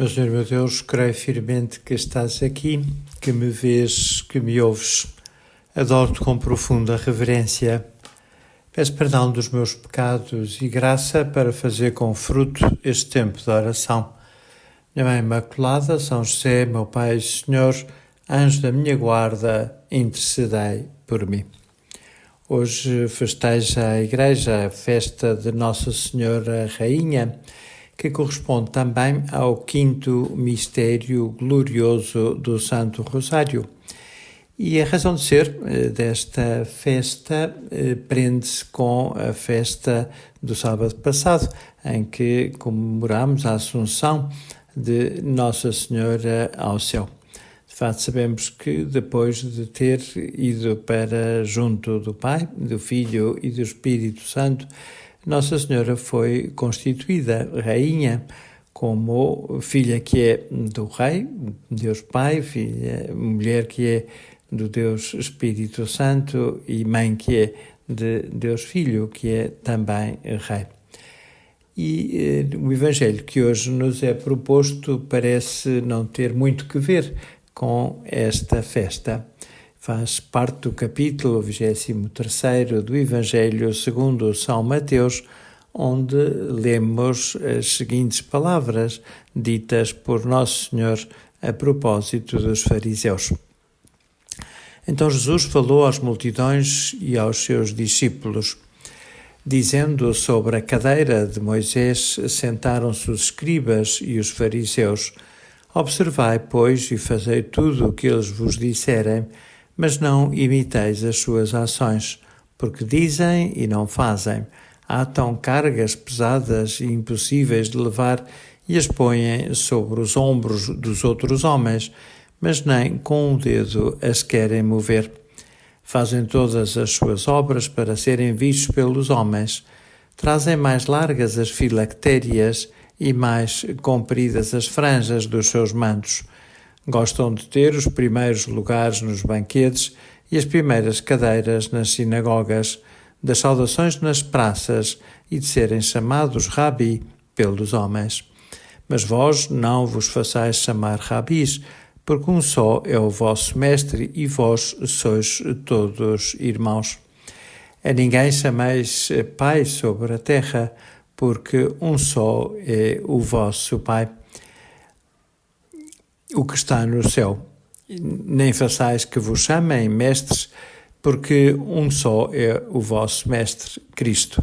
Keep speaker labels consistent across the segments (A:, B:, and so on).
A: Meu Senhor, meu Deus, creio firmemente que estás aqui, que me vês, que me ouves. Adoro-te com profunda reverência. Peço perdão dos meus pecados e graça para fazer com fruto este tempo de oração. Minha Mãe Imaculada, São José, meu Pai e Senhor, anjo da minha guarda, intercedei por mim. Hoje festeja a Igreja a festa de Nossa Senhora Rainha, que corresponde também ao quinto mistério glorioso do Santo Rosário. E a razão de ser desta festa prende-se com a festa do sábado passado, em que comemoramos a Assunção de Nossa Senhora ao céu. De facto, sabemos que depois de ter ido para junto do Pai, do Filho e do Espírito Santo, Nossa Senhora foi constituída rainha como filha que é do Rei, Deus Pai, filha, mulher que é do Deus Espírito Santo e mãe que é de Deus Filho, que é também Rei. E o Evangelho que hoje nos é proposto parece não ter muito que ver com esta festa. Faz parte do capítulo 23º do Evangelho segundo São Mateus, onde lemos as seguintes palavras ditas por Nosso Senhor a propósito dos fariseus. Então Jesus falou às multidões e aos seus discípulos, dizendo: sobre a cadeira de Moisés sentaram-se os escribas e os fariseus. Observai, pois, e fazei tudo o que eles vos disserem, mas não imiteis as suas ações, porque dizem e não fazem. Atam cargas pesadas e impossíveis de levar e as põem sobre os ombros dos outros homens, mas nem com um dedo as querem mover. Fazem todas as suas obras para serem vistos pelos homens. Trazem mais largas as filactérias e mais compridas as franjas dos seus mantos. Gostam de ter os primeiros lugares nos banquetes e as primeiras cadeiras nas sinagogas, das saudações nas praças e de serem chamados Rabi pelos homens. Mas vós não vos façais chamar Rabis, porque um só é o vosso mestre e vós sois todos irmãos. A ninguém chameis Pai sobre a terra, porque um só é o vosso Pai, o que está no céu. Nem façais que vos chamem mestres, porque um só é o vosso mestre, Cristo.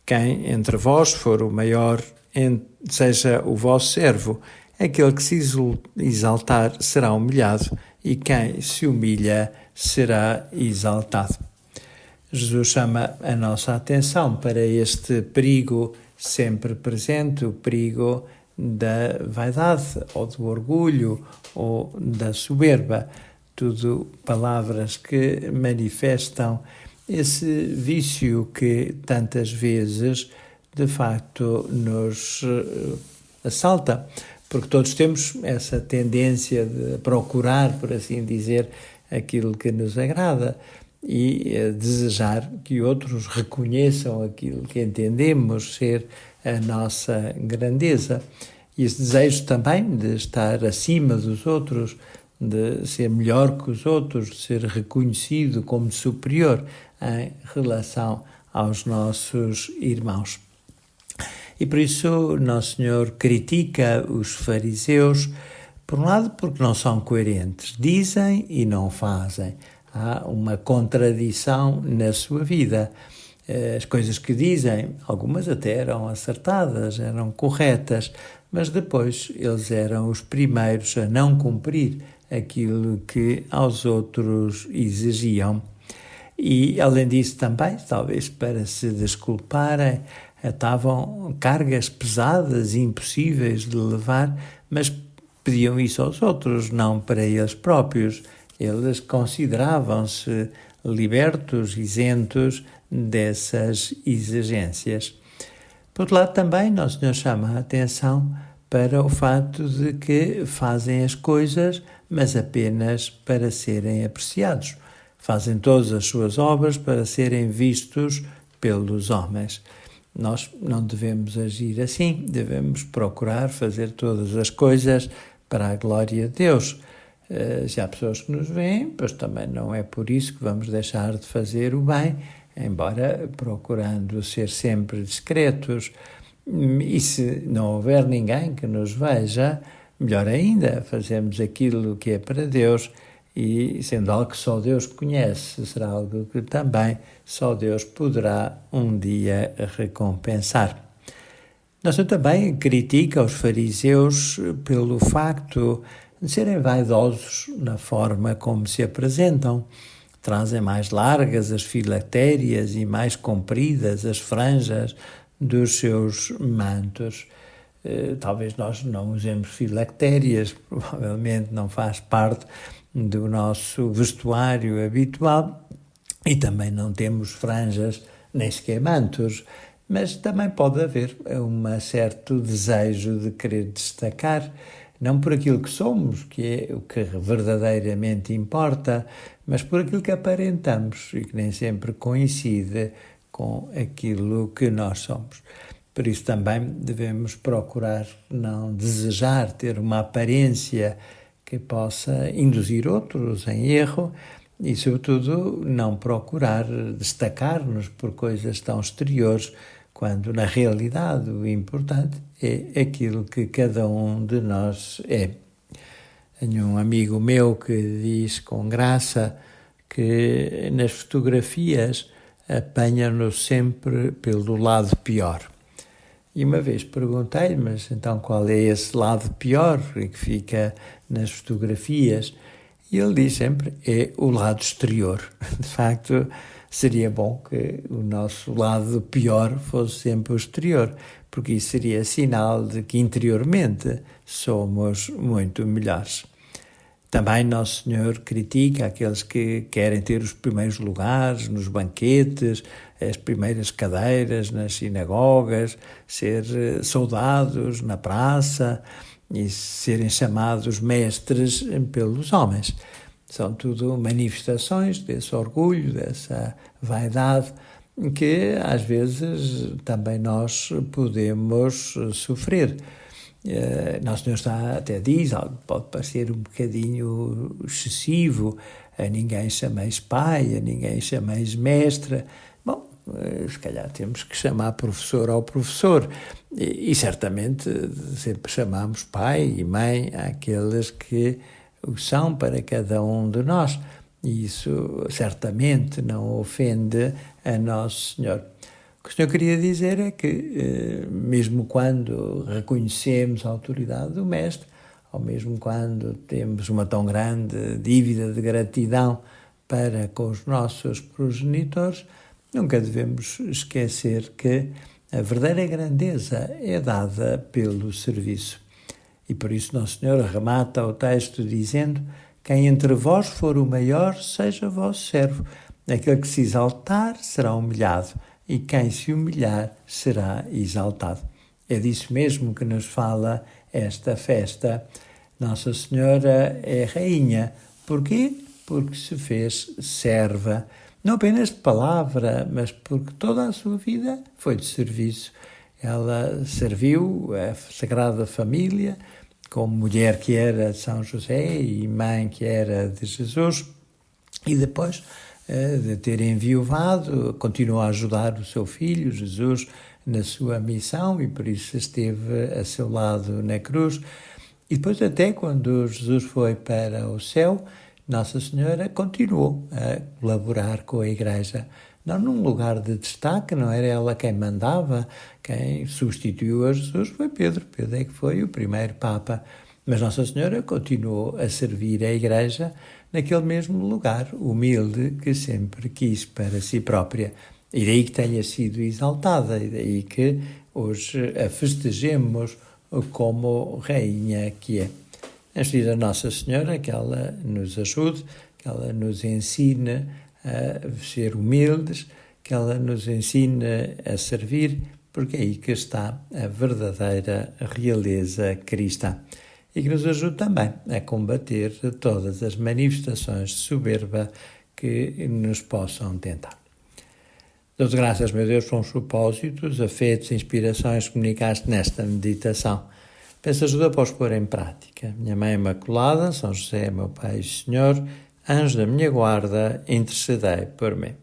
A: Quem entre vós for o maior, seja o vosso servo. Aquele que se exaltar será humilhado, e quem se humilha será exaltado. Jesus chama a nossa atenção para este perigo sempre presente, o perigo da vaidade, ou do orgulho, ou da soberba. Tudo palavras que manifestam esse vício que tantas vezes, de facto, nos assalta. Porque todos temos essa tendência de procurar, por assim dizer, aquilo que nos agrada e desejar que outros reconheçam aquilo que entendemos ser a nossa grandeza. E esse desejo também de estar acima dos outros, de ser melhor que os outros, de ser reconhecido como superior em relação aos nossos irmãos. E por isso Nosso Senhor critica os fariseus, por um lado porque não são coerentes, dizem e não fazem. Há uma contradição na sua vida. As coisas que dizem, algumas até eram acertadas, eram corretas, mas depois eles eram os primeiros a não cumprir aquilo que aos outros exigiam. E, além disso, também, talvez para se desculparem, estavam cargas pesadas e impossíveis de levar, mas pediam isso aos outros, não para eles próprios. Eles consideravam-se libertos, isentos dessas exigências. Por outro lado, também, Nosso Senhor chama a atenção para o facto de que fazem as coisas, mas apenas para serem apreciados. Fazem todas as suas obras para serem vistos pelos homens. Nós não devemos agir assim, devemos procurar fazer todas as coisas para a glória de Deus. Se há pessoas que nos veem, pois também não é por isso que vamos deixar de fazer o bem, embora procurando ser sempre discretos. E se não houver ninguém que nos veja, melhor ainda, fazemos aquilo que é para Deus, e sendo algo que só Deus conhece, será algo que também só Deus poderá um dia recompensar. Nós também critica os fariseus pelo facto de serem vaidosos na forma como se apresentam. Trazem mais largas as filactérias e mais compridas as franjas dos seus mantos. Talvez nós não usemos filactérias, provavelmente não faz parte do nosso vestuário habitual, e também não temos franjas nem sequer mantos, mas também pode haver um certo desejo de querer destacar, não por aquilo que somos, que é o que verdadeiramente importa, mas por aquilo que aparentamos e que nem sempre coincide com aquilo que nós somos. Por isso também devemos procurar não desejar ter uma aparência que possa induzir outros em erro e, sobretudo, não procurar destacar-nos por coisas tão exteriores, quando, na realidade, o importante é aquilo que cada um de nós é. Tenho um amigo meu que diz com graça que nas fotografias apanha-nos sempre pelo lado pior. E uma vez perguntei-lhe, mas então qual é esse lado pior que fica nas fotografias? E ele diz sempre, é o lado exterior. De facto, seria bom que o nosso lado pior fosse sempre o exterior, porque isso seria sinal de que interiormente somos muito melhores. Também Nosso Senhor critica aqueles que querem ter os primeiros lugares nos banquetes, as primeiras cadeiras nas sinagogas, ser soldados na praça e serem chamados mestres pelos homens. São tudo manifestações desse orgulho, dessa vaidade, que às vezes também nós podemos sofrer. Nosso Senhor até diz, algo que pode parecer um bocadinho excessivo: a ninguém chameis pai, a ninguém chameis mestre. Bom, se calhar temos que chamar professor ao professor, e certamente sempre chamamos pai e mãe àqueles que o são para cada um de nós, e isso certamente não ofende a Nosso Senhor. O que o Senhor queria dizer é que, mesmo quando reconhecemos a autoridade do Mestre, ou mesmo quando temos uma tão grande dívida de gratidão para com os nossos progenitores, nunca devemos esquecer que a verdadeira grandeza é dada pelo serviço. E por isso Nosso Senhor remata o texto dizendo: quem entre vós for o maior, seja vosso servo. Aquele que se exaltar será humilhado, e quem se humilhar será exaltado. É disso mesmo que nos fala esta festa. Nossa Senhora é rainha. Porquê? Porque se fez serva, não apenas de palavra, mas porque toda a sua vida foi de serviço. Ela serviu a Sagrada Família, como mulher que era de São José e mãe que era de Jesus, e depois de ter enviuvado, continuou a ajudar o seu filho, Jesus, na sua missão, e por isso esteve a seu lado na cruz. E depois, até quando Jesus foi para o céu, Nossa Senhora continuou a colaborar com a Igreja. Não num lugar de destaque, não era ela quem mandava, quem substituiu a Jesus foi Pedro. Pedro é que foi o primeiro Papa. Mas Nossa Senhora continuou a servir a Igreja naquele mesmo lugar, humilde, que sempre quis para si própria. E daí que tenha sido exaltada, e daí que hoje a festejemos como rainha que é. Vamos pedir a Nossa Senhora que ela nos ajude, que ela nos ensine a ser humildes, que ela nos ensine a servir, porque é aí que está a verdadeira realeza cristã. E que nos ajude também a combater todas as manifestações de soberba que nos possam tentar. Dou-te graças, meu Deus, com os propósitos, afetos e inspirações que comunicaste nesta meditação. Peço ajuda para os pôr em prática. Minha Mãe Imaculada, São José, meu Pai e Senhor, anjo da minha guarda, intercedei por mim.